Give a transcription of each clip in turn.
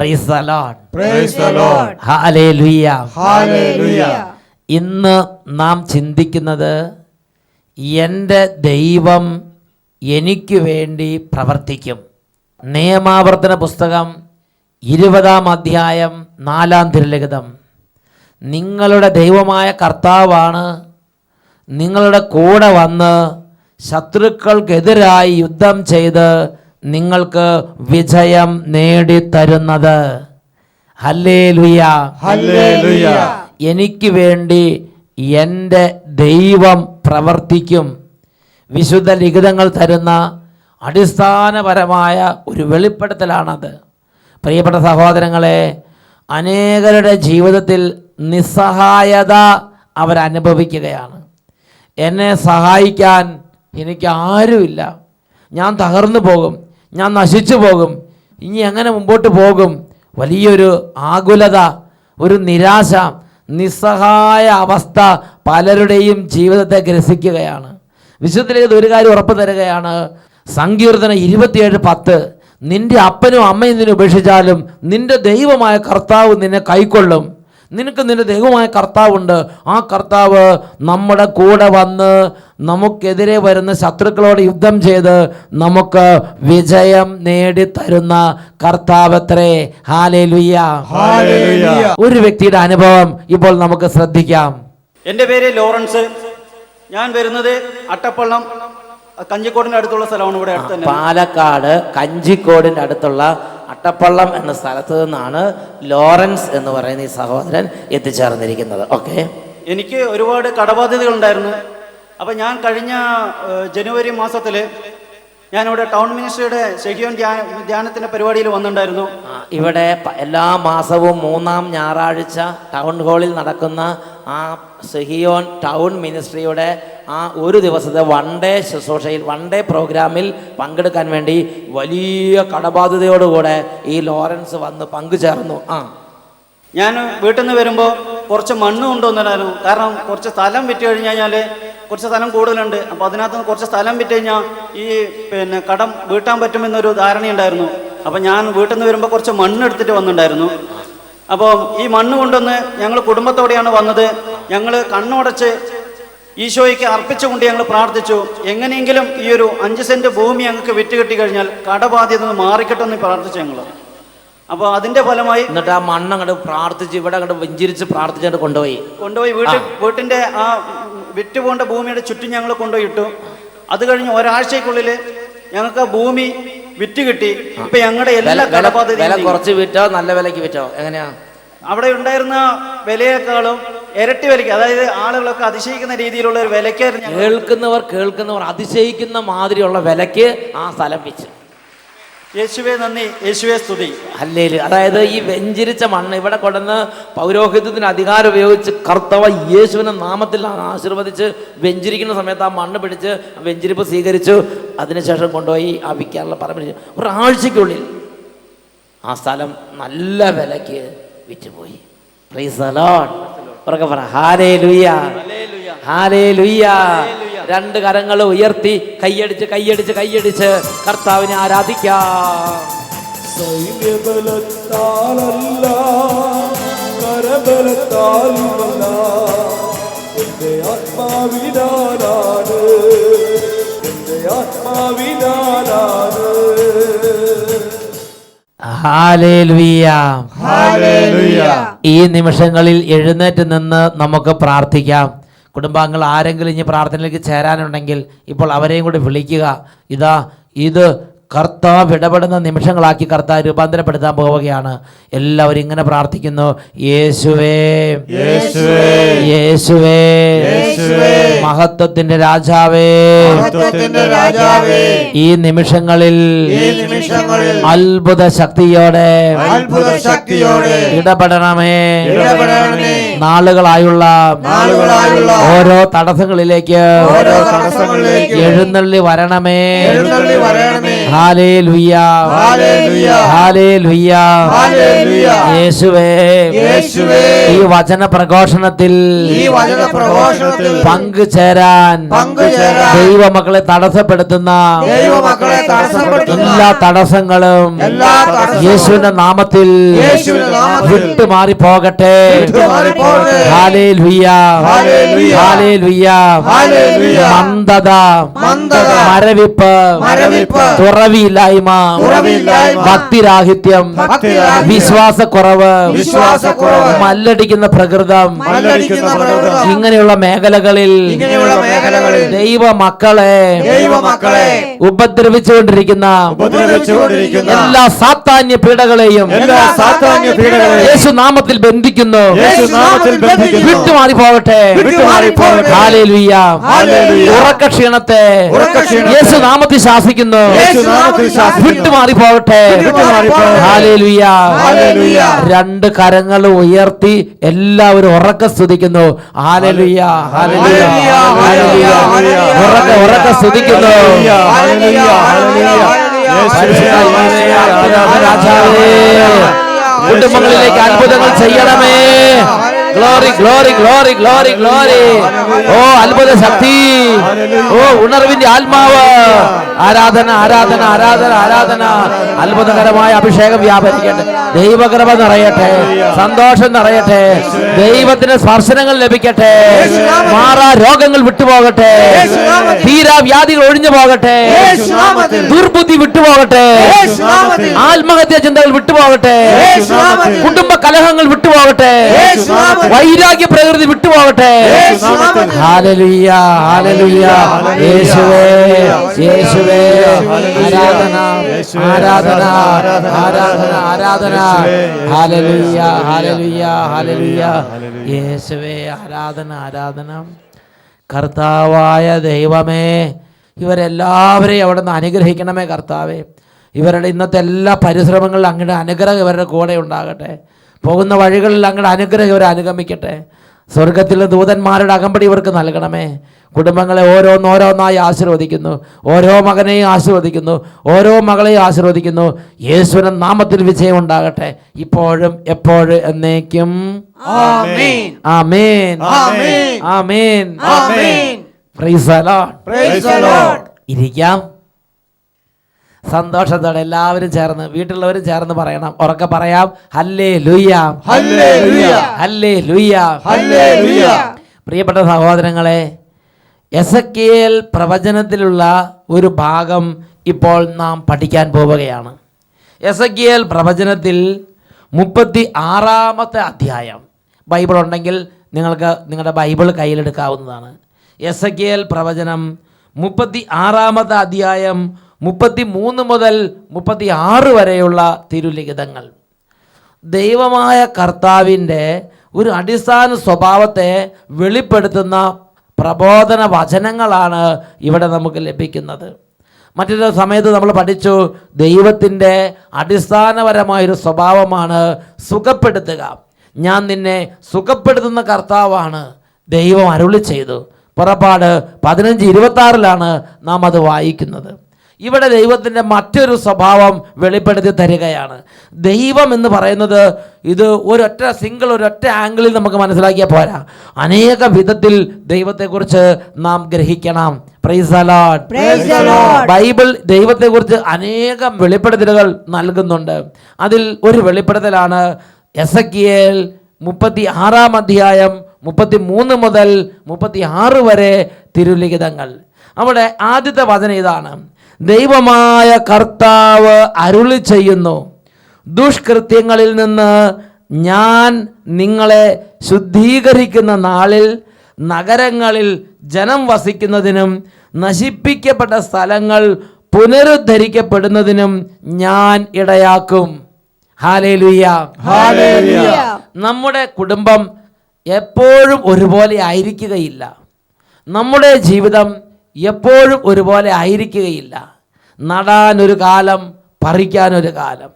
Price the Lord. Praise the Lord. Hallelujah. Hallelujah. ഇന്ന് നാം ചിന്തിക്കുന്നത് എൻ്റെ ദൈവം എനിക്ക് വേണ്ടി പ്രവർത്തിക്കും. നിയമാവർത്തന പുസ്തകം 20-ാം അധ്യായം 4-ാം തിരുലിഖിതം. നിങ്ങളുടെ ദൈവമായ കർത്താവാണ് നിങ്ങളുടെ കൂടെ വന്ന് ശത്രുക്കൾക്കെതിരായി യുദ്ധം ചെയ്ത് നിങ്ങൾക്ക് വിജയം നേടിത്തരുന്നത്. ഹല്ലേലൂയ. ഹല്ലേലൂയ. എനിക്ക് വേണ്ടി എൻ്റെ ദൈവം പ്രവർത്തിക്കും. വിശുദ്ധ ലിഖിതങ്ങൾ തരുന്ന അടിസ്ഥാനപരമായ ഒരു വെളിപ്പെടുത്തലാണത്. പ്രിയപ്പെട്ട സഹോദരങ്ങളെ, അനേകരുടെ ജീവിതത്തിൽ നിസ്സഹായത അവരനുഭവിക്കുകയാണ്. എന്നെ സഹായിക്കാൻ എനിക്ക് ആരുമില്ല, ഞാൻ തകർന്നു പോകും, ഞാൻ നശിച്ചു പോകും, ഇനി എങ്ങനെ മുമ്പോട്ട് പോകും? വലിയൊരു ആകുലത, ഒരു നിരാശ, നിസ്സഹായ അവസ്ഥ പലരുടെയും ജീവിതത്തെ ഗ്രസിക്കുകയാണ്. വിശുദ്ധ ഒരു കാര്യം ഉറപ്പ് തരികയാണ്. സങ്കീർത്തനം 27:10, നിന്റെ അപ്പനും അമ്മയും നിന്നെ ഉപേക്ഷിച്ചാലും നിന്റെ ദൈവമായ കർത്താവ് നിന്നെ കൈക്കൊള്ളും. നിനക്ക് നിന്റെ ദൈവമായ കർത്താവുണ്ട്. ആ കർത്താവ് നമ്മുടെ കൂടെ വന്ന് നമുക്കെതിരെ വരുന്ന ശത്രുക്കളോട് യുദ്ധം ചെയ്ത് നമുക്ക് വിജയം നേടിത്തരുന്ന കർത്താവത്രേ. ഹല്ലേലൂയ. ഹല്ലേലൂയ. ഒരു വ്യക്തിയുടെ അനുഭവം ഇപ്പോൾ നമുക്ക് ശ്രദ്ധിക്കാം. എൻ്റെ പേര് ലോറൻസ്. ഞാൻ വരുന്നത് അട്ടപ്പള്ളം കഞ്ചിക്കോടിൻ്റെ അടുത്തുള്ള സ്ഥലമാണ്. ഇവിടെ അടുത്ത് തന്നെ പാലക്കാട് കഞ്ചിക്കോടിൻ്റെ അടുത്തുള്ള അട്ടപ്പള്ളം എന്ന സ്ഥലത്ത് നിന്നാണ് ലോറൻസ് എന്ന് പറയുന്ന ഈ സഹോദരൻ എത്തിച്ചേർന്നിരിക്കുന്നത്. ഓക്കെ, എനിക്ക് ഒരുപാട് കടബാധ്യതകളുണ്ടായിരുന്നു. അപ്പം ഞാൻ കഴിഞ്ഞ ജനുവരി മാസത്തിൽ ഞാനിവിടെ ടൗൺ മിനിസ്ട്രിയുടെ ഷെഹിയോൻ ധ്യാനത്തിൻ്റെ പരിപാടിയിൽ വന്നിട്ടുണ്ടായിരുന്നു. ഇവിടെ എല്ലാ മാസവും 3-ാം ഞായറാഴ്ച ടൗൺ ഹാളിൽ നടക്കുന്ന ആ ഷെഹിയോൻ ടൗൺ മിനിസ്ട്രിയുടെ ആ ഒരു ദിവസത്തെ വൺ ഡേ ശുശ്രൂഷയിൽ, വൺ ഡേ പ്രോഗ്രാമിൽ പങ്കെടുക്കാൻ വേണ്ടി വലിയ കടബാധ്യതയോടുകൂടെ ഈ ലോറൻസ് വന്ന് പങ്കുചേർന്നു. ഞാൻ വീട്ടിൽ നിന്ന് വരുമ്പോൾ കുറച്ച് മണ്ണ് കൊണ്ടുവന്നിട്ടായിരുന്നു. കാരണം കുറച്ച് സ്ഥലം വിറ്റ് കഴിഞ്ഞ് കഴിഞ്ഞാൽ കുറച്ച് സ്ഥലം കൂടുതലുണ്ട്. അപ്പോൾ അതിനകത്ത് നിന്ന് കുറച്ച് സ്ഥലം വിറ്റ് കഴിഞ്ഞാൽ ഈ കടം വീട്ടാൻ പറ്റുമെന്നൊരു ധാരണയുണ്ടായിരുന്നു. അപ്പം ഞാൻ വീട്ടിൽ നിന്ന് വരുമ്പോൾ കുറച്ച് മണ്ണ് എടുത്തിട്ട് വന്നിട്ടുണ്ടായിരുന്നു. അപ്പോൾ ഈ മണ്ണ് കൊണ്ടുവന്ന് ഞങ്ങൾ കുടുംബത്തോടെയാണ് വന്നത്. ഞങ്ങൾ കണ്ണുടച്ച് ഈശോയ്ക്ക് അർപ്പിച്ചുകൊണ്ട് ഞങ്ങൾ പ്രാർത്ഥിച്ചു, എങ്ങനെയെങ്കിലും ഈ ഒരു 5 സെൻറ്റ് ഭൂമി ഞങ്ങൾക്ക് വിറ്റ് കിട്ടി കഴിഞ്ഞാൽ കടബാധ്യത മാറിക്കിട്ടെന്ന് പ്രാർത്ഥിച്ചു ഞങ്ങൾ. അപ്പോൾ അതിന്റെ ഫലമായി എന്നിട്ട് ആ മണ്ണ് അങ്ങോട്ട് പ്രാർത്ഥിച്ച് ഇവിടെ അങ്ങോട്ട് വെഞ്ചിരിച്ച് പ്രാർത്ഥിച്ചിട്ട് കൊണ്ടുപോയി വീട്ടിന്റെ ആ വിറ്റുപോണ്ട ഭൂമിയുടെ ചുറ്റും ഞങ്ങൾ കൊണ്ടുപോയി ഇട്ടു. അത് കഴിഞ്ഞ് ഒരാഴ്ചക്കുള്ളിൽ ഞങ്ങൾക്ക് ആ ഭൂമി വിറ്റ് കിട്ടി. ഇപ്പൊ ഞങ്ങളുടെ എല്ലാ വില കുറച്ച് വിറ്റോ നല്ല വിലക്ക് വിറ്റോ എങ്ങനെയാ? അവിടെ ഉണ്ടായിരുന്ന വിലയേക്കാളും ഇരട്ടി വിലയ്ക്ക്, അതായത് ആളുകളൊക്കെ അതിശയിക്കുന്ന രീതിയിലുള്ള ഒരു വിലയ്ക്കായിരുന്നു. കേൾക്കുന്നവർ അതിശയിക്കുന്ന മാതിരിയുള്ള വിലക്ക് ആ സ്ഥലം വെച്ച്. യേശുവേ നന്ദി, യേശുവേ സ്തുതി. ഹല്ലേലൂയ. അതായത് ഈ വെഞ്ചിരിച്ച മണ്ണ് ഇവിടെ കൊണ്ടുവന്ന് പൗരോഹിത്യത്തിന് അധികാരം ഉപയോഗിച്ച് കർത്താവ് യേശുവിന്റെ നാമത്തിൽ ആശീർവദിച്ച് വെഞ്ചിരിക്കുന്ന സമയത്ത് ആ മണ്ണ് പിടിച്ച് വെഞ്ചിരിപ്പ് സ്വീകരിച്ചു. അതിനുശേഷം കൊണ്ടുപോയി ആ വിൽക്കാനുള്ള പറമ്പിൽ ഒരാഴ്ചയ്ക്കുള്ളിൽ ആ സ്ഥലം നല്ല വിലയ്ക്ക് വിറ്റുപോയി. Price the Lord. ഉറക്കെ പറ ഹല്ലേലൂയ. ഹല്ലേലൂയ. 2 കരങ്ങൾ ഉയർത്തി കൈയടിച്ച് കൈയടിച്ച് കൈയടിച്ച് കർത്താവിനെ ആരാധിക്കാം. സൈന്യബലത്താലല്ല കരബലത്താലുമല്ല, എൻ്റെ ആത്മാവിനാലാണ്, എൻ്റെ ആത്മാവിനാലാണ്. ഹല്ലേലൂയ. ഹല്ലേലൂയ. ഈ നിമിഷങ്ങളിൽ എഴുന്നേറ്റ് നിന്ന് നമുക്ക് പ്രാർത്ഥിക്കാം. കുടുംബാംഗങ്ങൾ ആരെങ്കിലും ഇനി പ്രാർത്ഥനയിലേക്ക് ചേരാനുണ്ടെങ്കിൽ ഇപ്പോൾ അവരെയും കൂടി വിളിക്കുക. ഇത് കർത്താവ് ഇടപെടുന്ന നിമിഷങ്ങളാക്കി കർത്താവ് രൂപാന്തരപ്പെടുത്താൻ പോവുകയാണ്. എല്ലാവരും ഇങ്ങനെ പ്രാർത്ഥിക്കുന്നു, യേശുവേ യേശുവേ യേശുവേ യേശുവേ മഹത്വത്തിന്റെ രാജാവേ, മഹത്വത്തിന്റെ രാജാവേ, ഈ നിമിഷങ്ങളിൽ അത്ഭുത ശക്തിയോടെ ഇടപെടണമേ. നാളുകളായുള്ള ഓരോ തടസ്സങ്ങളിലേക്ക് എഴുന്നള്ളി വരണമേ. ഹല്ലേലൂയ ഹല്ലേലൂയ ഹല്ലേലൂയ ഹല്ലേലൂയ യേശുവേ യേശുവേ ഈ വചന പ്രഘോഷണത്തിൽ ഈ വചന പ്രഘോഷണത്തിൽ പങ്കുചേരാൻ ദൈവമക്കളെ തടസ്സപ്പെടുത്തുന്ന ദൈവമക്കളെ തടസ്സപ്പെടുത്തുന്ന എല്ലാ തടസ്സങ്ങളും എല്ലാ തടസ്സങ്ങളും യേശുവിന്റെ നാമത്തിൽ യേശുവിന്റെ നാമത്തിൽ വിട്ടുമാറി പോകട്ടെ. വിട്ടുമാറിപ്പോകട്ടെ. ഹല്ലേലൂയ ഹല്ലേലൂയ ഹല്ലേലൂയ ഹല്ലേലൂയ മന്ദത മന്ദത മരവിപ്പ് മരവിപ്പ് തുറവിയില്ലായ്മ തുറവിയില്ലായ്മ ഭക്തിരാഹിത്യം ഭക്തിരാഹിത്യം വിശ്വാസക്കുറവ് വിശ്വാസക്കുറവ് മല്ലടിക്കുന്ന പ്രകൃതം മല്ലടിക്കുന്ന പ്രകൃതം ഇങ്ങനെയുള്ള മേഖലകളിൽ ഇങ്ങനെയുള്ള മേഖലകളിൽ ദൈവമക്കളെ ദൈവമക്കളെ ഉപദ്രവിച്ചുകൊണ്ടിരിക്കുന്ന എല്ലാ സാത്താന്യ പീഡകളെയും എല്ലാ സാത്താന്യ പീഡകളെയും യേശു നാമത്തിൽ ബന്ധിക്കുന്നു. യേശു നാമത്തിൽ ബന്ധിക്കുന്നു. വിട്ടുമാറി പോകട്ടെ. വിട്ടുമാറി പോകട്ടെ. ഹല്ലേലൂയ ഹല്ലേലൂയ. ഉറക്കക്ഷീണത്തെ ഉറക്കക്ഷീണത്തെ യേശു നാമത്തിൽ ശാസിക്കുന്നു. യേശു നാമത്തിൽ ശാസിക്കുന്നു. വിട്ടുമാറി പോകട്ടെ. വിട്ടുമാറി പോകട്ടെ. ഹല്ലേലൂയ ഹല്ലേലൂയ. രണ്ട് കരങ്ങൾ ഉയർത്തി എല്ലാവരും ഉറക്ക സ്തുതിക്കുന്നു. ഹല്ലേലൂയ ഹല്ലേലൂയ ഹല്ലേലൂയ. ഹല്ലേലൂയ. ഉറക്ക സ്തുതിക്കുന്നു. ഹല്ലേലൂയ. ഹല്ലേലൂയ. രാജാവേ കുടുംബങ്ങളിലേക്ക് അത്ഭുതങ്ങൾ ചെയ്യണമേ. Glory glory glory glory glory. ഓ അത്ഭുത ശക്തി, ഓ ഉണർവിന്റെ ആത്മാവ്. ആരാധന ആരാധന ആരാധന ആരാധന. അത്ഭുതകരമായ അഭിഷേകം വ്യാപരിക്കട്ടെ. ദൈവകൃപ നിറയട്ടെ. സന്തോഷം നിറയട്ടെ. ദൈവത്തിന്റെ സ്പർശനങ്ങൾ ലഭിക്കട്ടെ. മാറാ രോഗങ്ങൾ വിട്ടുപോകട്ടെ. തീരാ വ്യാധികൾ ഒഴിഞ്ഞു പോകട്ടെ. ദുർബുദ്ധി വിട്ടുപോകട്ടെ. ആത്മഹത്യാ ചിന്തകൾ വിട്ടുപോകട്ടെ. കുടുംബ കലഹങ്ങൾ വിട്ടുപോകട്ടെ. വൈരാഗ്യ പ്രകൃതി വിട്ടുപോകട്ടെ. ഹല്ലേലൂയ ഹല്ലേലൂയ. യേശുവേ യേശുവേ ആരാധന ആരാധന ആരാധന ആരാധന. ഹല്ലേലൂയ ഹല്ലേലൂയ ഹല്ലേലൂയ. യേശുവേ ആരാധന ആരാധന. കർത്താവായ ദൈവമേ, ഇവരെല്ലാവരെയും അവിടെ നിന്ന് അനുഗ്രഹിക്കണമേ കർത്താവേ. ഇവരുടെ ഇന്നത്തെ എല്ലാ പരിശ്രമങ്ങളിലും അങ്ങയുടെ അനുഗ്രഹം ഇവരുടെ കൂടെ ഉണ്ടാകട്ടെ. പോകുന്ന വഴികളിൽ അങ്ങയുടെ അനുഗ്രഹം ഇവരെ അനുഗമിക്കട്ടെ. സ്വർഗത്തിലെ ദൂതന്മാരുടെ അകമ്പടി ഇവർക്ക് നൽകണമേ. കുടുംബങ്ങളെ ഓരോന്നോരോന്നായി ആശീർവദിക്കുന്നു. ഓരോ മകനെയും ആശീർവദിക്കുന്നു. ഓരോ മകളെയും ആശീർവദിക്കുന്നു. യേശുവിന്റെ നാമത്തിൽ വിജയം ഉണ്ടാകട്ടെ, ഇപ്പോഴും എപ്പോഴും എന്നേക്കും. ആമേൻ. ആമേൻ ആമേൻ. ആമേൻ ആമേൻ. Praise the Lord. Praise the Lord. ഇരിക്കാം. സന്തോഷത്തോടെ എല്ലാവരും ചേർന്ന്, വീട്ടിലുള്ളവരും ചേർന്ന് പറയണം. ഉറക്കെ പറയാം. ഹല്ലേലൂയ ഹല്ലേലൂയ ഹല്ലേലൂയ ഹല്ലേലൂയ. പ്രിയപ്പെട്ട സഹോദരങ്ങളെ, എസെക്കിയേൽ പ്രവചനത്തിലുള്ള ഒരു ഭാഗം ഇപ്പോൾ നാം പഠിക്കാൻ പോവുകയാണ്. എസെക്കിയേൽ പ്രവചനത്തിൽ 36-ാമത്തെ അധ്യായം. ബൈബിൾ ഉണ്ടെങ്കിൽ നിങ്ങൾക്ക് നിങ്ങളുടെ ബൈബിൾ കയ്യിലെടുക്കാവുന്നതാണ്. എസെക്കിയേൽ പ്രവചനം 36-ാമത്തെ അധ്യായം 33 മുതൽ 36 വരെയുള്ള തിരുലിഖിതങ്ങൾ. ദൈവമായ കർത്താവിൻ്റെ ഒരു അടിസ്ഥാന സ്വഭാവത്തെ വെളിപ്പെടുത്തുന്ന പ്രബോധന വചനങ്ങളാണ് ഇവിടെ നമുക്ക് ലഭിക്കുന്നത്. മറ്റൊരു സമയത്ത് നമ്മൾ പഠിച്ചു, ദൈവത്തിൻ്റെ അടിസ്ഥാനപരമായൊരു സ്വഭാവമാണ് സുഖപ്പെടുത്തുക. ഞാൻ നിന്നെ സുഖപ്പെടുത്തുന്ന കർത്താവാണ് ദൈവം അരുളി ചെയ്തു. പുറപ്പാട് 15:26 നാം അത് വായിക്കുന്നത്. ഇവിടെ ദൈവത്തിൻ്റെ മറ്റൊരു സ്വഭാവം വെളിപ്പെടുത്തി തരികയാണ്. ദൈവം എന്ന് പറയുന്നത് ഇത് ഒരൊറ്റ ആംഗിളിൽ നമുക്ക് മനസ്സിലാക്കിയാൽ പോരാ. അനേക വിധത്തിൽ ദൈവത്തെക്കുറിച്ച് നാം ഗ്രഹിക്കണം. Praise the Lord. ബൈബിൾ ദൈവത്തെക്കുറിച്ച് അനേകം വെളിപ്പെടുത്തലുകൾ നൽകുന്നുണ്ട്. അതിൽ ഒരു വെളിപ്പെടുത്തലാണ് എസെക്കിയേൽ 36-ാം അധ്യായം 33 മുതൽ 36 വരെ തിരുലിഖിതങ്ങൾ. അവിടെ ആദ്യത്തെ വചനം ഇതാണ്: ദൈവമായ കർത്താവ് അരുളി ചെയ്യുന്നു, ദുഷ്കൃത്യങ്ങളിൽ നിന്ന് ഞാൻ നിങ്ങളെ ശുദ്ധീകരിക്കുന്ന നാളിൽ നഗരങ്ങളിൽ ജനം വസിക്കുന്നതിനും നശിപ്പിക്കപ്പെട്ട സ്ഥലങ്ങൾ പുനരുദ്ധരിക്കപ്പെടുന്നതിനും ഞാൻ ഇടയാക്കും. Hallelujah hallelujah. നമ്മുടെ കുടുംബം എപ്പോഴും ഒരുപോലെ ആയിരിക്കുകയില്ല. നമ്മുടെ ജീവിതം എപ്പോഴും ഒരുപോലെ ആയിരിക്കുകയില്ല. നടാനൊരു കാലം, പറിക്കാനൊരു കാലം,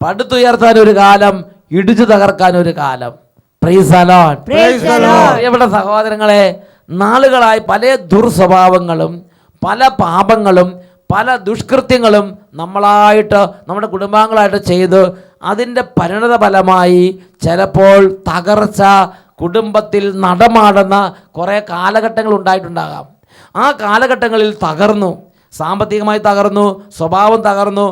പടുത്തുയർത്താനൊരു കാലം, ഇടിച്ചു തകർക്കാനൊരു കാലം. Price the Lord. പ്രിയപ്പെട്ട സഹോദരങ്ങളെ, നാളുകളായി പല ദുർസ്വഭാവങ്ങളും പല പാപങ്ങളും പല ദുഷ്കൃത്യങ്ങളും നമ്മളായിട്ട് നമ്മുടെ കുടുംബാംഗങ്ങളായിട്ട് ചെയ്ത് അതിൻ്റെ പരിണത ഫലമായി ചിലപ്പോൾ തകർച്ച കുടുംബത്തിൽ നടമാടുന്ന കുറേ കാലഘട്ടങ്ങൾ ഉണ്ടായിട്ടുണ്ടാകാം. ആ കാലഘട്ടങ്ങളിൽ തകർന്നു, സാമ്പത്തികമായി തകർന്നു, സ്വഭാവം തകർന്നു,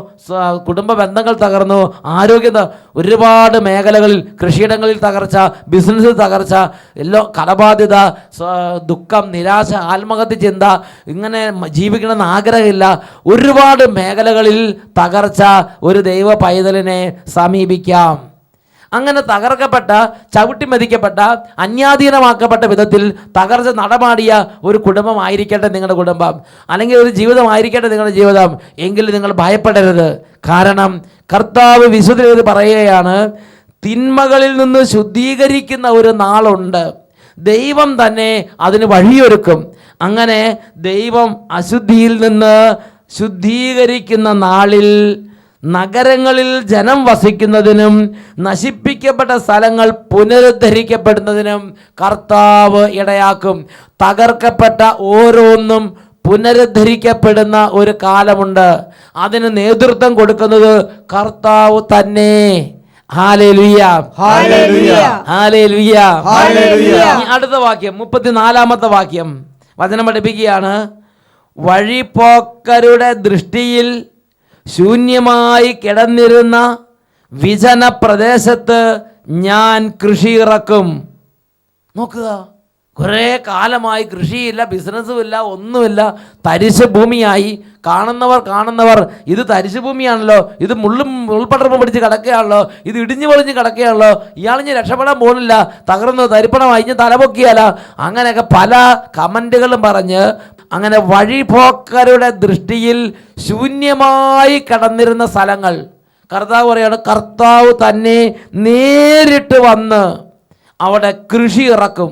കുടുംബ ബന്ധങ്ങൾ തകർന്നു, ആരോഗ്യം, ഒരുപാട് മേഖലകളിൽ, കൃഷിയിടങ്ങളിൽ തകർച്ച, ബിസിനസ്സിൽ തകർച്ച, കടബാധ്യത, ദുഃഖം, നിരാശ, ആത്മഹത്യ ചിന്ത, ഇങ്ങനെ ജീവിക്കണമെന്ന് ആഗ്രഹമില്ല, ഒരുപാട് മേഖലകളിൽ തകർച്ച ഒരു ദൈവ പൈതലിനെ സമീപിക്കാം. അങ്ങനെ തകർക്കപ്പെട്ട, ചവിട്ടിമെതിക്കപ്പെട്ട, അന്യാധീനമാക്കപ്പെട്ട വിധത്തിൽ തകർച്ച നടമാടിയ ഒരു കുടുംബമായിരിക്കട്ടെ നിങ്ങളുടെ കുടുംബം, അല്ലെങ്കിൽ ഒരു ജീവിതമായിരിക്കട്ടെ നിങ്ങളുടെ ജീവിതം. എങ്കിലും നിങ്ങൾ ഭയപ്പെടരുത്. കാരണം കർത്താവ് വിശുദ്ധ പറയുകയാണ്, തിന്മകളിൽ നിന്ന് ശുദ്ധീകരിക്കുന്ന ഒരു നാളുണ്ട്, ദൈവം തന്നെ അതിന് വഴിയൊരുക്കും. അങ്ങനെ ദൈവം അശുദ്ധിയിൽ നിന്ന് ശുദ്ധീകരിക്കുന്ന നാളിൽ നഗരങ്ങളിൽ ജനം വസിക്കുന്നതിനും നശിപ്പിക്കപ്പെട്ട സ്ഥലങ്ങൾ പുനരുദ്ധരിക്കപ്പെടുന്നതിനും കർത്താവ് ഇടയാക്കും. തകർക്കപ്പെട്ട ഓരോന്നും പുനരുദ്ധരിക്കപ്പെടുന്ന ഒരു കാലമുണ്ട്. അതിന് നേതൃത്വം കൊടുക്കുന്നത് കർത്താവ് തന്നെ. ഹല്ലേലൂയ, ഹല്ലേലൂയ, ഹല്ലേലൂയ, ഹല്ലേലൂയ. അടുത്ത വാക്യം 34-ാമത്തെ വാക്യം വചനം പഠിപ്പിക്കുകയാണ്, വഴിപോക്കരുടെ ദൃഷ്ടിയിൽ ശൂന്യമായി കിടന്നിരുന്ന വിജന പ്രദേശത്ത് ഞാൻ കൃഷി ഇറക്കും. നോക്കുക, കുറേ കാലമായി കൃഷിയില്ല, ബിസിനസ്സുമില്ല, ഒന്നുമില്ല, തരിശ് ഭൂമിയായി. കാണുന്നവർ ഇത് തരിശ് ഭൂമിയാണല്ലോ, ഇത് മുൾപടർപ്പ് പിടിച്ച് കിടക്കുകയാണല്ലോ, ഇത് ഇടിഞ്ഞു പൊളിഞ്ഞ് കിടക്കുകയാണല്ലോ, ഇയാളിഞ്ഞ് രക്ഷപ്പെടാൻ പോകുന്നില്ല, തകർന്നു തരിപ്പണമായി, ഇഞ്ഞ് തലപൊക്കിയാല, അങ്ങനെയൊക്കെ പല കമൻറ്റുകളും പറഞ്ഞ് അങ്ങനെ വഴിപോക്കരുടെ ദൃഷ്ടിയിൽ ശൂന്യമായി കിടന്നിരുന്ന സ്ഥലങ്ങൾ കർത്താവ് പറയാണ്, കർത്താവ് തന്നെ നേരിട്ട് വന്ന് അവിടെ കൃഷി ഇറക്കും.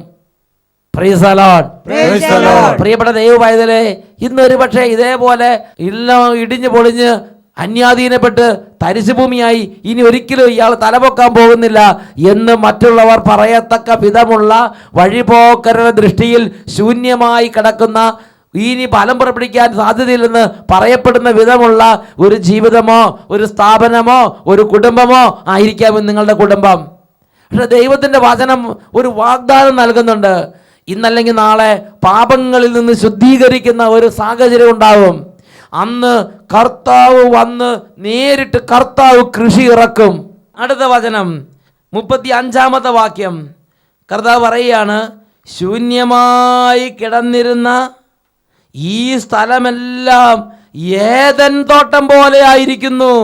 Price the Lord. Praise the Lord. പ്രിയപ്പെട്ട ദൈവപൈതലേ, ഇന്നൊരു പക്ഷേ ഇതേപോലെ എല്ലാം ഇടിഞ്ഞു പൊളിഞ്ഞ് അന്യാധീനപ്പെട്ട് തരിശുഭൂമിയായി ഇനി ഒരിക്കലും ഇയാൾ തലപൊക്കാൻ പോകുന്നില്ല എന്ന് മറ്റുള്ളവർ പറയത്തക്ക വിധമുള്ള വഴിപോക്കരുടെ ദൃഷ്ടിയിൽ ശൂന്യമായി കിടക്കുന്ന, ഇനി ഫലം പുറപ്പെടുവിക്കാൻ സാധ്യതയില്ലെന്ന് പറയപ്പെടുന്ന വിധമുള്ള ഒരു ജീവിതമോ ഒരു സ്ഥാപനമോ ഒരു കുടുംബമോ ആയിരിക്കാം നിങ്ങളുടെ കുടുംബം. പക്ഷെ ദൈവത്തിൻ്റെ വചനം ഒരു വാഗ്ദാനം നൽകുന്നുണ്ട്. ഇന്നല്ലെങ്കിൽ നാളെ പാപങ്ങളിൽ നിന്ന് ശുദ്ധീകരിക്കുന്ന ഒരു സാഹചര്യം ഉണ്ടാവും. അന്ന് കർത്താവ് വന്ന് നേരിട്ട് കർത്താവ് കൃഷി ഇറക്കും. അടുത്ത വചനം 35-ാമത്തെ വാക്യം കർത്താവ് പറയുകയാണ്, ശൂന്യമായി കിടന്നിരുന്ന ഈ സ്ഥലമെല്ലാം ഏദൻ തോട്ടം പോലെ ആയിരിക്കുന്നു.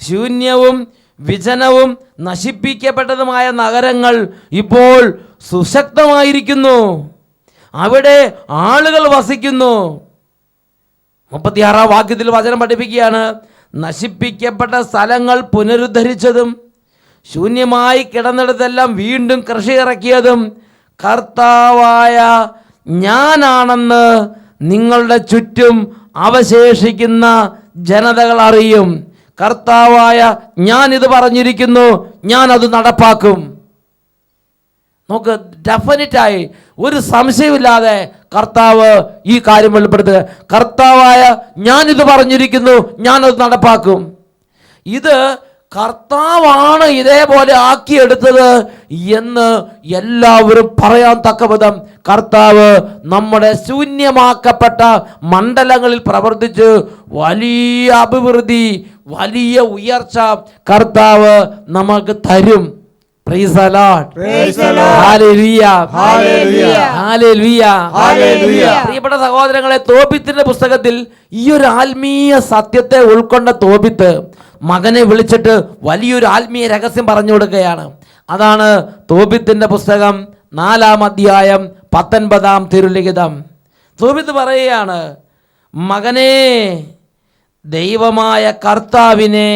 ശൂന്യവും വിജനവും നശിപ്പിക്കപ്പെട്ടതുമായ നഗരങ്ങൾ ഇപ്പോൾ സുശക്തമായിരിക്കുന്നു, അവിടെ ആളുകൾ വസിക്കുന്നു. 36-ാം വാക്യത്തിൽ വചനം പഠിപ്പിക്കുകയാണ്, നശിപ്പിക്കപ്പെട്ട സ്ഥലങ്ങൾ പുനരുദ്ധരിച്ചതും ശൂന്യമായി കിടന്നിടത്തെല്ലാം വീണ്ടും കൃഷി ഇറക്കിയതും കർത്താവായ ഞാനാണെന്ന് നിങ്ങളുടെ ചുറ്റും അവശേഷിക്കുന്ന ജനതകൾ അറിയും. കർത്താവായ ഞാൻ ഇത് പറഞ്ഞിരിക്കുന്നു, ഞാൻ അത് നടപ്പാക്കും. നമുക്ക് ഡെഫിനറ്റായി ഒരു സംശയമില്ലാതെ കർത്താവ് ഈ കാര്യം വെളിപ്പെടുത്തുക. കർത്താവായ ഞാനിത് പറഞ്ഞിരിക്കുന്നു, ഞാനത് നടപ്പാക്കും. ഇത് കർത്താവാണ് ഇതേപോലെ ആക്കിയെടുത്തത് എന്ന് എല്ലാവരും പറയാൻ തക്കവിധം കർത്താവ് നമ്മുടെ ശൂന്യമാക്കപ്പെട്ട മണ്ഡലങ്ങളിൽ പ്രവർത്തിച്ച് വലിയ അഭിവൃദ്ധി, വലിയ ഉയർച്ച കർത്താവ് നമുക്ക് തരും. Praise the Lord. Praise the Lord. Hallelujah. Hallelujah. Hallelujah. Hallelujah. പ്രിയപ്പെട്ട സഹോദരങ്ങളെ, തോബിത്തിന്റെ പുസ്തകത്തിൽ ഈ ഒരു ആത്മീയ സത്യത്തെ ഉൾക്കൊണ്ട തോബിത്ത് മകനെ വിളിച്ചിട്ട് വലിയൊരു ആത്മീയ രഹസ്യം പറഞ്ഞു കൊടുക്കുകയാണ്. അതാണ് തോബിത്തിന്റെ പുസ്തകം 4-ാം അധ്യായം 19-ാം തിരുലിഖിതം. തോബിത്ത് പറയുകയാണ്, മകനേ, ദൈവമായ കർത്താവിനെ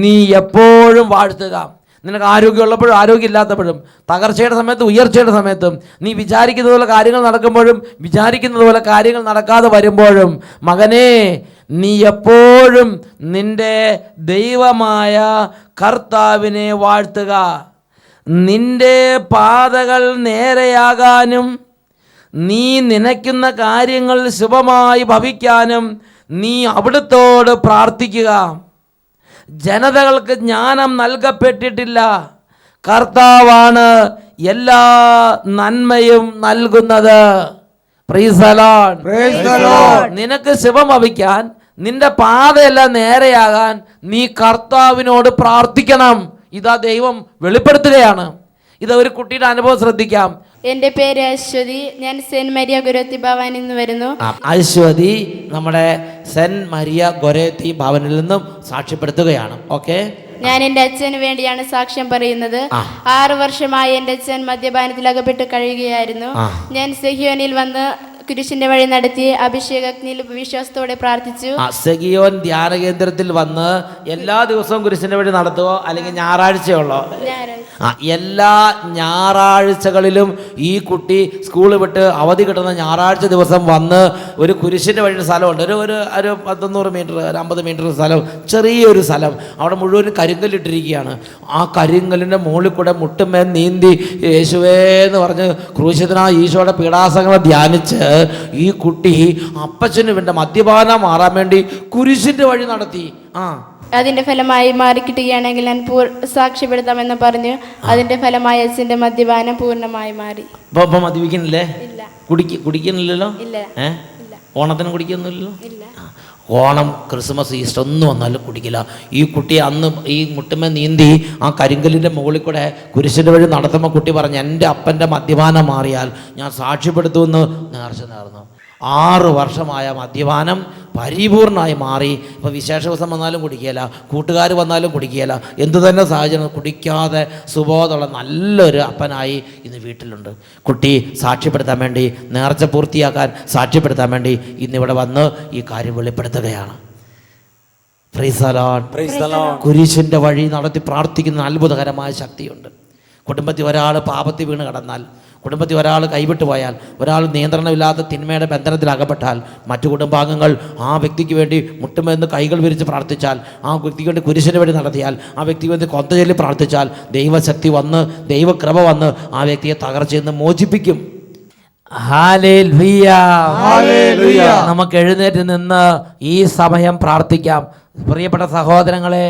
നീ എപ്പോഴും വാഴ്ത്തുക. നിനക്ക് ആരോഗ്യമുള്ളപ്പോഴും ആരോഗ്യമില്ലാത്തപ്പോഴും, തകർച്ചയുടെ സമയത്തും ഉയർച്ചയുടെ സമയത്തും, നീ വിചാരിക്കുന്നത് പോലെ കാര്യങ്ങൾ നടക്കുമ്പോഴും വിചാരിക്കുന്നത് പോലെ കാര്യങ്ങൾ നടക്കാതെ വരുമ്പോഴും, മകനേ, നീ എപ്പോഴും നിൻ്റെ ദൈവമായ കർത്താവിനെ വാഴ്ത്തുക. നിൻ്റെ പാതകൾ നേരെയാകാനും നീ നനയ്ക്കുന്ന കാര്യങ്ങൾ ശുഭമായി ഭവിക്കാനും നീ അവിടുത്തോട് പ്രാർത്ഥിക്കുക. ജനതകൾക്ക് ജ്ഞാനം നൽകപ്പെട്ടിട്ടില്ല. കർത്താവാണ് എല്ലാ നന്മയും നൽകുന്നത്. Price the Lord. Praise the Lord. നിനക്ക് ശുഭം ഭവിക്കാൻ, നിന്റെ പാതയെല്ലാം നേരെയാകാൻ നീ കർത്താവിനോട് പ്രാർത്ഥിക്കണം. ഇതാ ദൈവം വെളിപ്പെടുത്തുകയാണ്. ഇത് ഒരു കുട്ടിയുടെ അനുഭവം ശ്രദ്ധിക്കാം. എൻ്റെ പേര് അശ്വതി. ഞാൻ സെന്റ് മരിയ ഗുരുത്തി ഭവനിൽ നിന്ന് വരുന്നു. അശ്വതി നമ്മുടെ സെന്റ് മരിയ ഗൊരേത്തി ഭവനിൽ നിന്നും സാക്ഷ്യപ്പെടുത്തുകയാണ്. ഓക്കെ, ഞാൻ എൻ്റെ അച്ഛന് വേണ്ടിയാണ് സാക്ഷ്യം പറയുന്നത്. 6 വർഷമായി എൻ്റെ അച്ഛൻ മദ്യപാനത്തിൽ അകപ്പെട്ട് കഴിയുകയായിരുന്നു. ഞാൻ സെഹിയോനിൽ വന്ന് കുരിശിന്റെ വഴി നടത്തി അഭിഷേകത്തിൽ വിശ്വാസത്തോടെ പ്രാർത്ഥിച്ചു. സെഹിയോൻ ധ്യാന കേന്ദ്രത്തിൽ വന്ന് എല്ലാ ദിവസവും കുരിശിന്റെ വഴി നടത്തുവോ, അല്ലെങ്കിൽ ഞായറാഴ്ചയുള്ളോ? എല്ലാ ഞായറാഴ്ചകളിലും ഈ കുട്ടി സ്കൂൾ വിട്ട് അവധി കിട്ടുന്ന ഞായറാഴ്ച ദിവസം വന്ന് ഒരു കുരിശിൻ്റെ വഴിയുടെ സ്ഥലമുണ്ട്. ഒരു 100 മീറ്റർ 50 മീറ്റർ സ്ഥലം, ചെറിയൊരു സ്ഥലം. അവിടെ മുഴുവൻ കരിങ്കല്ലിട്ടിരിക്കുകയാണ്. ആ കരിങ്കല്ലിൻ്റെ മുകളിൽ കൂടെ മുട്ടുമേൽ നീന്തി യേശുവേ എന്ന് പറഞ്ഞ് ക്രൂശിതനായ ഈശോയുടെ പീഡാസങ്ങളെ ധ്യാനിച്ച് ഈ കുട്ടി അപ്പച്ചന് വേണ്ട മദ്യപാനം മാറാൻ വേണ്ടി കുരിശിൻ്റെ വഴി നടത്തി. അതിന്റെ ഫലമായി മാറിക്കിട്ടുകയാണെങ്കിൽ ഞാൻ സാക്ഷ്യപ്പെടുത്താമെന്ന് പറഞ്ഞു. അതിന്റെ ഫലമായി അച്ഛന്റെ മദ്യപാനം പൂർണ്ണമായി മാറി. ഇപ്പൊ മദ്യപിക്കുന്നില്ലേ? ഇല്ല. കുടിക്കുന്നില്ലല്ലോ? ഇല്ല. ഓണത്തിന് കുടിക്കുന്നില്ലല്ലോ? ഇല്ല. ഓണം, ക്രിസ്മസ്, ഈസ്റ്റർ ഒന്നും വന്നാലും കുടിക്കില്ല. ഈ കുട്ടി അന്ന് ഈ മുട്ടുമേ നീന്തി ആ കരിങ്കല്ലിൻ്റെ മുകളിൽ കൂടെ കുരിശിൻ്റെ വഴി നടത്തുമ്പോൾ കുട്ടി പറഞ്ഞു, എൻ്റെ അപ്പൻ്റെ മദ്യപാനം മാറിയാൽ ഞാൻ സാക്ഷ്യപ്പെടുത്തുമെന്ന് നേർച്ച നേർന്നു. 6 വർഷമായ മദ്യപാനം പരിപൂർണമായി മാറി. ഇപ്പോൾ വിശേഷ ദിവസം വന്നാലും കുടിക്കുകയില്ല, കൂട്ടുകാർ വന്നാലും കുടിക്കുകയില്ല, എന്തു തന്നെ സാഹചര്യം കുടിക്കാതെ സുബോധമുള്ള നല്ലൊരു അപ്പനായി ഇന്ന് വീട്ടിലുണ്ട്. കുട്ടി സാക്ഷ്യപ്പെടുത്താൻ വേണ്ടി, നേർച്ച പൂർത്തിയാക്കാൻ സാക്ഷ്യപ്പെടുത്താൻ വേണ്ടി ഇന്നിവിടെ വന്ന് ഈ കാര്യം വെളിപ്പെടുത്തുകയാണ്. Praise the Lord. Praise the Lord. കുരിശിൻ്റെ വഴി നടത്തി പ്രാർത്ഥിക്കുന്ന അത്ഭുതകരമായ ശക്തിയുണ്ട്. കുടുംബത്തിൽ ഒരാൾ പാപത്തിൽ വീണ് കിടന്നാൽ, കുടുംബത്തിൽ ഒരാൾ കൈവിട്ടു പോയാൽ, ഒരാൾ നിയന്ത്രണമില്ലാത്ത തിന്മയുടെ ബന്ധനത്തിൽ അകപ്പെട്ടാൽ, മറ്റു കുടുംബാംഗങ്ങൾ ആ വ്യക്തിക്ക് വേണ്ടി മുട്ടുമെന്ന് കൈകൾ വിരിച്ച് പ്രാർത്ഥിച്ചാൽ, ആ വ്യക്തിക്ക് വേണ്ടി കുരിശിന് വേണ്ടി നടത്തിയാൽ, ആ വ്യക്തിക്ക് വേണ്ടി കൊന്ത ചൊല്ലി പ്രാർത്ഥിച്ചാൽ, ദൈവശക്തി വന്ന്, ദൈവകൃപ വന്ന് ആ വ്യക്തിയെ തകർച്ചയിൽ നിന്ന് മോചിപ്പിക്കും. ഹല്ലേലൂയ. ഹല്ലേലൂയ. നമുക്ക് എഴുന്നേറ്റ് നിന്ന് ഈ സമയം പ്രാർത്ഥിക്കാം. പ്രിയപ്പെട്ട സഹോദരങ്ങളെ,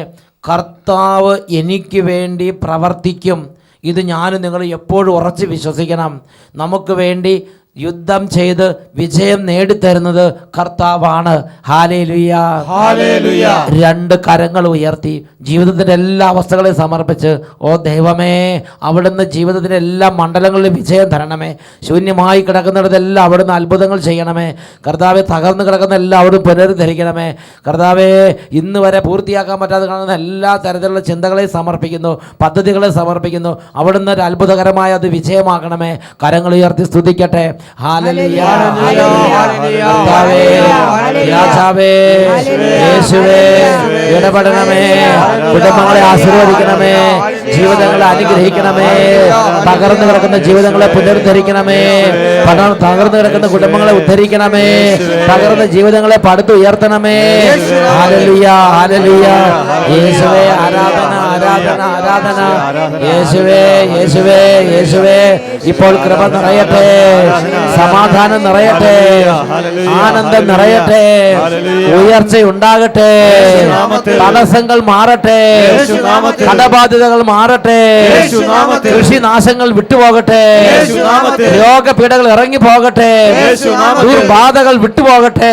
കർത്താവ് എനിക്ക് വേണ്ടി പ്രവർത്തിക്കും. ഇത് ഞാനും നിങ്ങൾ എപ്പോഴും ഉറച്ച് വിശ്വസിക്കണം. നമുക്ക് വേണ്ടി യുദ്ധം ചെയ്ത് വിജയം നേടിത്തരുന്നത് കർത്താവാണ്. ഹല്ലേലൂയ. ഹല്ലേലൂയ. 2 കരങ്ങൾ ഉയർത്തി ജീവിതത്തിൻ്റെ എല്ലാ അവസ്ഥകളെയും സമർപ്പിച്ച്, ഓ ദൈവമേ, അവിടുന്ന് ജീവിതത്തിൻ്റെ എല്ലാ മണ്ഡലങ്ങളിലും വിജയം തരണമേ. ശൂന്യമായി കിടക്കുന്നിടത്തെല്ലാം അവിടുന്ന് അത്ഭുതങ്ങൾ ചെയ്യണമേ. കർത്താവെ, തകർന്ന് കിടക്കുന്ന എല്ലാം അവിടുന്ന് പുനരുദ്ധരിക്കണമേ. കർത്താവെ, ഇന്ന് വരെ പൂർത്തിയാക്കാൻ പറ്റാതെ കാണുന്ന എല്ലാ തരത്തിലുള്ള ചിന്തകളെയും സമർപ്പിക്കുന്നു, പദ്ധതികളെ സമർപ്പിക്കുന്നു. അവിടുന്ന് ഒരു അത്ഭുതകരമായ അത് വിജയമാക്കണമേ. കരങ്ങൾ ഉയർത്തി സ്തുതിക്കട്ടെ. ഹല്ലേലൂയ. രാജാവേ, യേശുവേ, ഇടപെടണമേ. കുടുംബങ്ങളെ ആശീർവദിക്കണമേ, ജീവിതങ്ങളെ അനുഗ്രഹിക്കണമേ. തകർന്നു കിടക്കുന്ന ജീവിതങ്ങളെ പുനരുദ്ധരിക്കണമേ. തകർന്നു കിടക്കുന്ന കുടുംബങ്ങളെ ഉദ്ധരിക്കണമേ. തകർന്ന ജീവിതങ്ങളെ പടുത്തുയർത്തണമേ. ഹല്ലേലൂയ. ഹല്ലേലൂയ. യേശുവേ, ആരാധന, ആരാധന, ആരാധന. യേശുവേ, യേശുവേ, യേശുവേ, ഇപ്പോൾ കൃപ നിറയട്ടെ, സമാധാനം നിറയട്ടെ, ആനന്ദം നിറയട്ടെ, ഉയർച്ചയുണ്ടാകട്ടെ, തടസ്സങ്ങൾ മാറട്ടെ, കടബാധ്യതകൾ മാറട്ടെ, കൃഷിനാശങ്ങൾ വിട്ടുപോകട്ടെ, രോഗപീഠകൾ ഇറങ്ങി പോകട്ടെ, ദുർബാധകൾ വിട്ടുപോകട്ടെ,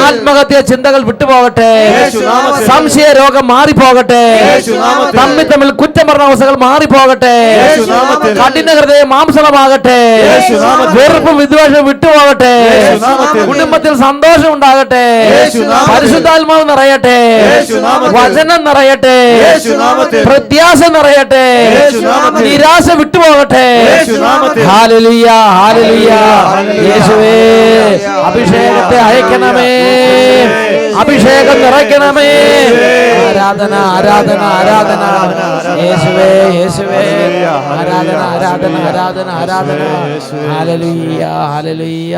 ആത്മഹത്യ ചിന്തകൾ വിട്ടുപോകട്ടെ, സംശയ രോഗം മാറിപ്പോകട്ടെ, തമ്മിൽ കുറ്റം പറഞ്ഞ അവസ്ഥകൾ മാറിപ്പോകട്ടെ, കഠിന ഹൃദയം മാംസളമാകട്ടെ, വെറുപ്പും വിദ്വേഷവും വിട്ടുപോകട്ടെ, കുടുംബത്തിൽ സന്തോഷം ഉണ്ടാകട്ടെ, പരിശുദ്ധാത്മാവ് നിറയട്ടെ, വചനം നിറയട്ടെ, പ്രത്യാശ നിറയട്ടെ, നിരാശ വിട്ടുപോകട്ടെ. ഹല്ലേലൂയ. ഹല്ലേലൂയ. യേശുവേ, അഭിഷേകത്തെ അയക്കണമേ, അഭിഷേകം നിറയ്ക്കണമേ. ആരാധന, ആരാധന, ആരാധന. യേശുവേ, യേശുവേ, ആരാധന, ആരാധന, ആരാധന, ആരാധന. ഹല്ലേലൂയ. ഹല്ലേലൂയ.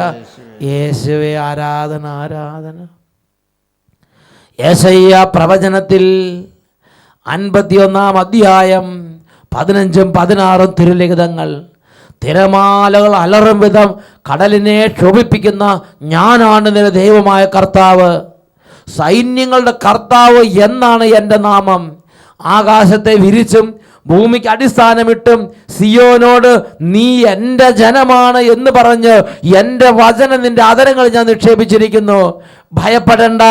യേശുവേ, ആരാധന, ആരാധന. യെശയ്യാ പ്രവചനത്തിൽ 51-ാം അധ്യായം 15-16 തിരുലിഖിതങ്ങൾ തിരമാലകൾ അലറും വിധം കടലിനെ ക്ഷോഭിപ്പിക്കുന്ന ഞാനാണ് നിന്റെ ദൈവമായ കർത്താവ്. സൈന്യങ്ങളുടെ കർത്താവ് എന്നാണ് എൻ്റെ നാമം. ആകാശത്തെ വിരിച്ചും ഭൂമിക്ക് അടിസ്ഥാനമിട്ടും സിയോനോട് നീ എൻ്റെ ജനമാണ് എന്ന് പറഞ്ഞ് എൻ്റെ വചനം നിന്റെ അധരങ്ങൾ ഞാൻ നിക്ഷേപിച്ചിരിക്കുന്നു. ഭയപ്പെടേണ്ട,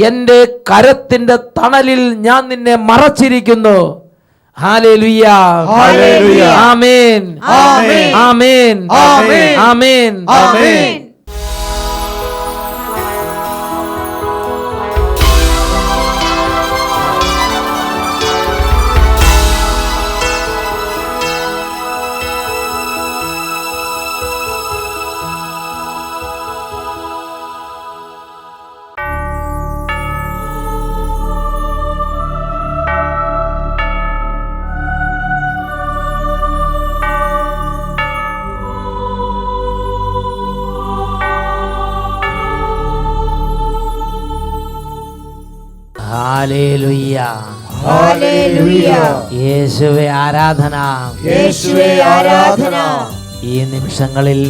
എൻ്റെ കരത്തിൻ്റെ തണലിൽ ഞാൻ നിന്നെ മറച്ചിരിക്കുന്നു. ഹല്ലേലൂയ, ഹല്ലേലൂയ, ആമേൻ, ആമേൻ, ആമേൻ, ആമേൻ, ആമേൻ, ആമേൻ. ഹല്ലേലൂയ, ഹല്ലേലൂയ. യേശുവേ ആരാധന. യേശുവേ ആരാധന. ഈ നിമിഷങ്ങളിൽ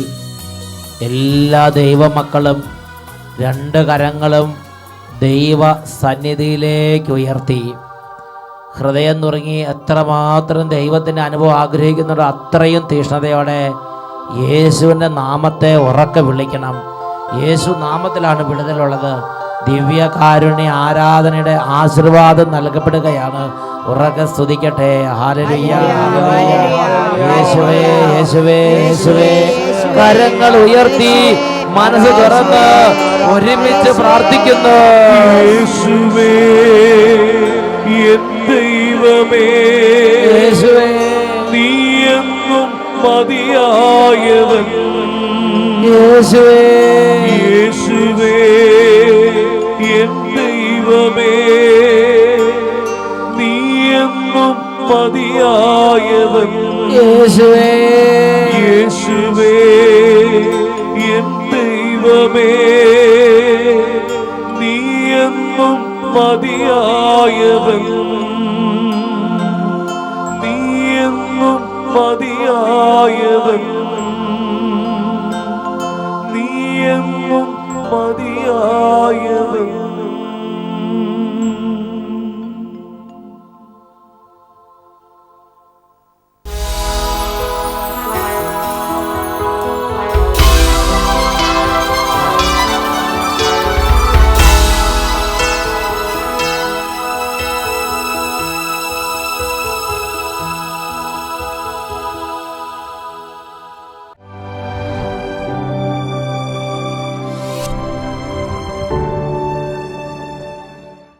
എല്ലാ ദൈവമക്കളും രണ്ട് കരങ്ങളും ദൈവ സന്നിധിയിലേക്ക് ഉയർത്തി ഹൃദയം നുറുങ്ങി എത്രമാത്രം ദൈവത്തിൻ്റെ അനുഭവം ആഗ്രഹിക്കുന്നുണ്ടോ അത്രയും തീഷ്ണതയോടെ യേശുവിൻ്റെ നാമത്തെ ഉറക്കെ വിളിക്കണം. യേശു നാമത്തിലാണ് വിടുതലുള്ളത്. ദിവ്യകാരുണ്യ ആരാധനയുടെ ആശീർവാദം നൽകപ്പെടുകയാണ്. ഉറക്കെ സ്തുതിക്കട്ടെ. ഹല്ലേലൂയ, ഹല്ലേലൂയ. യേശുവേ, യേശുവേ, യേശുവേ. കരങ്ങൾ ഉയർത്തി മനസ്സ് തുറന്ന് ഒരുമിച്ച് പ്രാർത്ഥിക്കുന്നു. യേശുവേ എൻ ദൈവമേ, യേശുവേ, നീ എന്നും മതിയായവൻ. യേശുവേ, യേശുവേ എൻ ദൈവമേ, നീ എന്നും മതിയായവൻ. യേശുവേ, യേശുവേ എൻ ദൈവമേ, നീ എന്നും മതിയായവൻ. നീ എന്നും മതിയായവൻ.